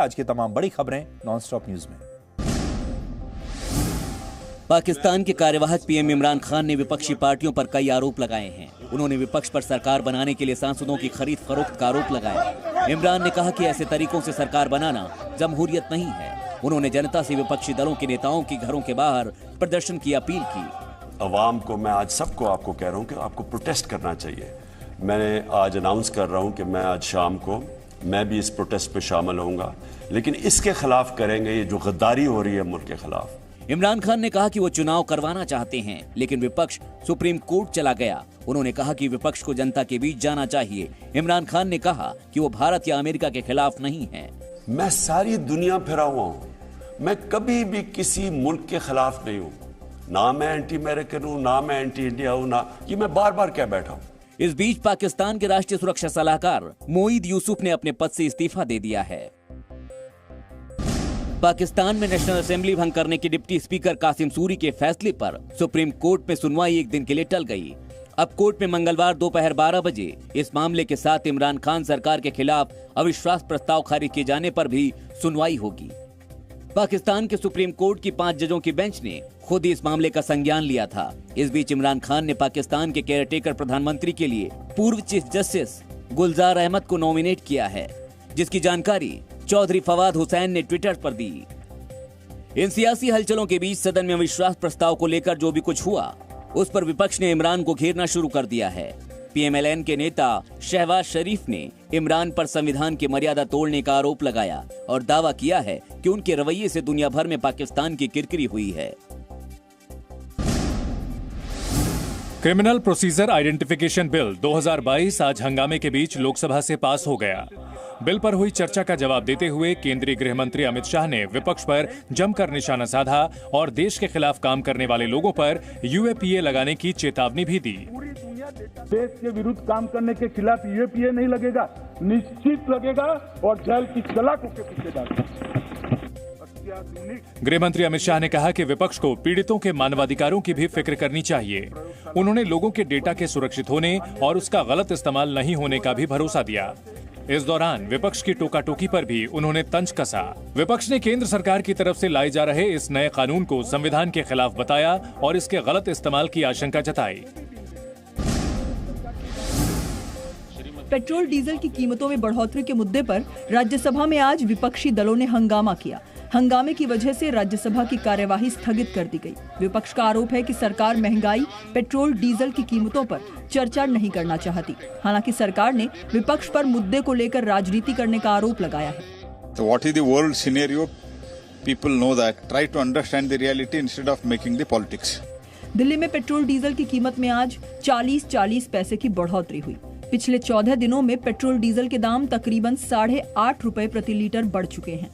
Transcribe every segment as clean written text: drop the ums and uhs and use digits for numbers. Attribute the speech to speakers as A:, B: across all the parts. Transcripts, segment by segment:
A: आज की तमाम बड़ी खबरें नॉनस्टॉप न्यूज में।
B: पाकिस्तान के कार्यवाहक पीएम इमरान खान ने विपक्षी पार्टियों पर कई आरोप लगाए हैं। उन्होंने विपक्ष पर सरकार बनाने के लिए सांसदों की खरीद फरोख्त का आरोप लगाया। इमरान ने कहा कि ऐसे तरीकों से सरकार बनाना जमहूरियत नहीं है। उन्होंने जनता से विपक्षी दलों के नेताओं की घरों के बाहर प्रदर्शन की अपील की।
C: अवाम को मैं आज सबको आपको कह रहा हूं कि आपको प्रोटेस्ट करना चाहिए। मैंने आज अनाउंस कर रहा हूं कि मैं आज शाम को मैं भी इस प्रोटेस्ट पे शामिल होऊंगा, लेकिन इसके खिलाफ करेंगे ये जो गद्दारी हो रही है मुल्क के खिलाफ।
B: इमरान खान ने कहा कि वो चुनाव करवाना चाहते हैं, लेकिन विपक्ष सुप्रीम कोर्ट चला गया। उन्होंने कहा कि विपक्ष को जनता के बीच जाना चाहिए। इमरान खान ने कहा कि वो भारत या अमेरिका के खिलाफ नहीं है।
C: मैं सारी दुनिया फिरा हुआ हूं, मैं कभी भी किसी मुल्क के खिलाफ नहीं हूं। ना मैं एंटी अमेरिकन हूं, ना मैं एंटी इंडिया हूं, ना ये मैं बार बार कह बैठा हूं।
B: इस बीच पाकिस्तान के राष्ट्रीय सुरक्षा सलाहकार मोईद यूसुफ ने अपने पद से इस्तीफा दे दिया है। पाकिस्तान में नेशनल असेंबली भंग करने के डिप्टी स्पीकर कासिम सूरी के फैसले पर सुप्रीम कोर्ट में सुनवाई एक दिन के लिए टल गई। अब कोर्ट में मंगलवार दोपहर 12 बजे इस मामले के साथ इमरान खान सरकार के खिलाफ अविश्वास प्रस्ताव खारिज किए जाने पर भी सुनवाई होगी। पाकिस्तान के सुप्रीम कोर्ट की 5 जजों की बेंच ने खुद इस मामले का संज्ञान लिया था। इस बीच इमरान खान ने पाकिस्तान के केयरटेकर प्रधानमंत्री के लिए पूर्व चीफ जस्टिस गुलजार अहमद को नॉमिनेट किया है, जिसकी जानकारी चौधरी फवाद हुसैन ने ट्विटर पर दी। इन सियासी हलचलों के बीच सदन में अविश्वास प्रस्ताव को लेकर जो भी कुछ हुआ, उस पर विपक्ष ने इमरान को घेरना शुरू कर दिया है। पीएमएलएन के नेता शहबाज शरीफ ने इमरान पर संविधान की मर्यादा तोड़ने का आरोप लगाया और दावा किया है कि उनके रवैये से दुनिया भर में पाकिस्तान की किरकिरी हुई है।
D: क्रिमिनल प्रोसीजर आइडेंटिफिकेशन बिल 2022 आज हंगामे के बीच लोकसभा से पास हो गया। बिल पर हुई चर्चा का जवाब देते हुए केंद्रीय गृह मंत्री अमित शाह ने विपक्ष पर जमकर निशाना साधा और देश के खिलाफ काम करने वाले लोगों पर यूएपीए लगाने की चेतावनी भी दी।
E: देश के विरुद्ध काम करने के खिलाफ यूएपीए नहीं लगेगा, निश्चित लगेगा और जेल की सलाखों के पीछे डालेगा।
D: गृह मंत्री अमित शाह ने कहा कि विपक्ष को पीड़ितों के मानवाधिकारों की भी फिक्र करनी चाहिए। उन्होंने लोगों के डेटा के सुरक्षित होने और उसका गलत इस्तेमाल नहीं होने का भी भरोसा दिया। इस दौरान विपक्ष की टोका टोकी पर भी उन्होंने तंज कसा। विपक्ष ने केंद्र सरकार की तरफ से लाए जा रहे इस नए कानून को संविधान के खिलाफ बताया और इसके गलत इस्तेमाल की आशंका जताई।
F: पेट्रोल डीजल की कीमतों में बढ़ोतरी के मुद्दे पर राज्यसभा में आज विपक्षी दलों ने हंगामा किया। हंगामे की वजह से राज्यसभा की कार्यवाही स्थगित कर दी गई। विपक्ष का आरोप है कि सरकार महंगाई, पेट्रोल डीजल की कीमतों पर चर्चा नहीं करना चाहती। हालांकि सरकार ने विपक्ष पर मुद्दे को लेकर राजनीति करने का आरोप लगाया है।
G: So what is the world scenario? People know that. Try to understand the reality instead of making the politics.
F: Delhi में पेट्रोल डीजल की कीमत में आज 40 पैसे की बढ़ोतरी हुई। पिछले 14 दिनों में पेट्रोल डीजल के दाम तकरीबन 8.5 रुपए प्रति लीटर बढ़ चुके हैं।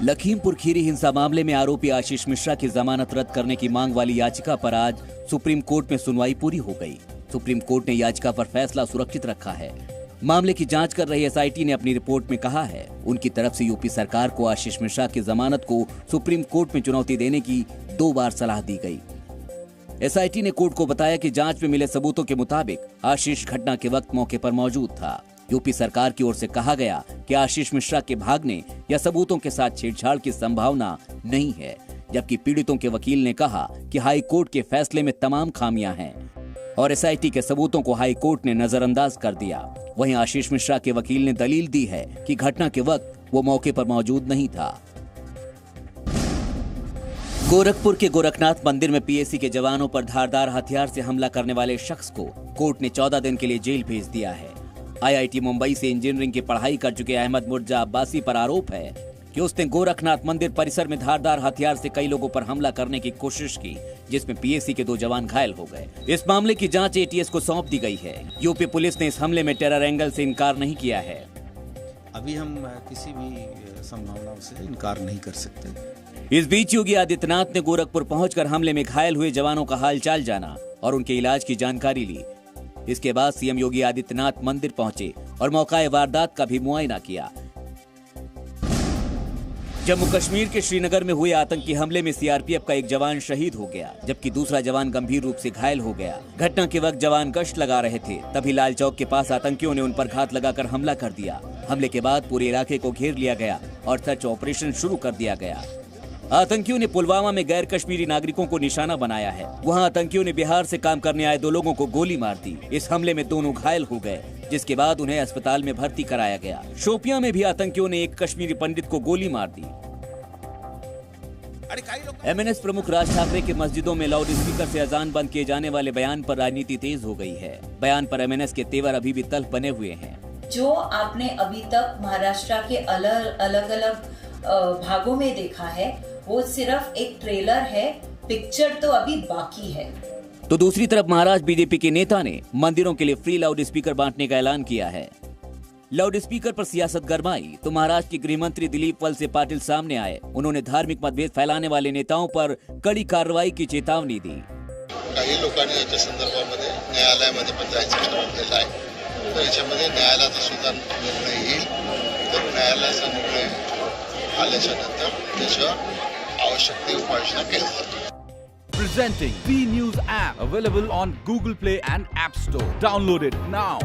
B: लखीमपुर खीरी हिंसा मामले में आरोपी आशीष मिश्रा की जमानत रद्द करने की मांग वाली याचिका पर आज सुप्रीम कोर्ट में सुनवाई पूरी हो गई। सुप्रीम कोर्ट ने याचिका पर फैसला सुरक्षित रखा है। मामले की जांच कर रही एसआईटी ने अपनी रिपोर्ट में कहा है, उनकी तरफ से यूपी सरकार को आशीष मिश्रा की जमानत को सुप्रीम कोर्ट में चुनौती देने की 2 बार सलाह दी गई। एसआईटी ने कोर्ट को बताया कि जांच में मिले सबूतों के मुताबिक आशीष घटना के वक्त मौके पर मौजूद था। यूपी सरकार की ओर से कहा गया कि आशीष मिश्रा के भागने या सबूतों के साथ छेड़छाड़ की संभावना नहीं है, जबकि पीड़ितों के वकील ने कहा कि हाई कोर्ट के फैसले में तमाम खामियां हैं और एसआईटी के सबूतों को हाई कोर्ट ने नजरअंदाज कर दिया। वहीं आशीष मिश्रा के वकील ने दलील दी है कि घटना के वक्त वो मौके पर मौजूद नहीं था। गोरखपुर के गोरखनाथ मंदिर में पीएसी के जवानों पर धारदार हथियार से हमला करने वाले शख्स को कोर्ट ने 14 दिन के लिए जेल भेज दिया है। आईआईटी मुंबई से इंजीनियरिंग की पढ़ाई कर चुके अहमद मुर्जा अब्बासी पर आरोप है कि उसने गोरखनाथ मंदिर परिसर में धारदार हथियार से कई लोगों पर हमला करने की कोशिश की, जिसमें पीएसी के 2 जवान घायल हो गए। इस मामले की जांच एटीएस को सौंप दी गई है। यूपी पुलिस ने इस हमले में टेरर एंगल से इनकार नहीं किया है।
H: अभी हम किसी भी संभावनाओं से इनकार नहीं कर सकते।
B: इस बीच योगी आदित्यनाथ ने गोरखपुर पहुंचकर हमले में घायल हुए जवानों का हालचाल जाना और उनके इलाज की जानकारी ली। इसके बाद सीएम योगी आदित्यनाथ मंदिर पहुंचे और मौका वारदात का भी मुआयना किया। जम्मू कश्मीर के श्रीनगर में हुए आतंकी हमले में सीआरपीएफ का एक जवान शहीद हो गया, जबकि दूसरा जवान गंभीर रूप से घायल हो गया। घटना के वक्त जवान गश्त लगा रहे थे, तभी लाल चौक के पास आतंकियों ने उन पर घात लगाकर हमला कर दिया। हमले के बाद पूरे इलाके को घेर लिया गया और सर्च ऑपरेशन शुरू कर दिया गया। आतंकियों ने पुलवामा में गैर कश्मीरी नागरिकों को निशाना बनाया है। वहां आतंकियों ने बिहार से काम करने आए 2 लोगों को गोली मार दी। इस हमले में दोनों घायल हो गए, जिसके बाद उन्हें अस्पताल में भर्ती कराया गया। शोपियां में भी आतंकियों ने एक कश्मीरी पंडित को गोली मार दी। एमएनएस प्रमुख राज ठाकरे के मस्जिदों में लाउड स्पीकर से अजान बंद किए जाने वाले बयान पर राजनीति तेज हो गई है। बयान पर एमएनएस के तेवर अभी भी तल्ख बने हुए हैं।
I: जो आपने अभी तक महाराष्ट्र के अलग भागों में देखा है, वो सिर्फ एक ट्रेलर है, पिक्चर तो अभी बाकी है।
B: तो दूसरी तरफ महाराष्ट्र बीजेपी के नेता ने मंदिरों के लिए फ्री लाउड स्पीकर बांटने का ऐलान किया है। लाउड स्पीकर पर सियासत गरमाई तो महाराष्ट्र के गृह मंत्री दिलीप वलसे पाटिल सामने आए। उन्होंने धार्मिक मतभेद फैलाने वाले नेताओं पर कड़ी कार्रवाई की चेतावनी दी।
J: काही लोकांनी याच्या संदर्भामध्ये न्यायालयामध्ये पण जायचं ठरवलेलं आहे, तर याच्यामध्ये न्यायालयाचा सुद्धा निर्णय येईल। तर न्यायालयाचा निर्णय आल्याच्या नंतर त्याच्यावर आवश्यक ती उपाययोजना केली जातील।
K: Presenting B News app, available on Google Play and App Store. Download it now.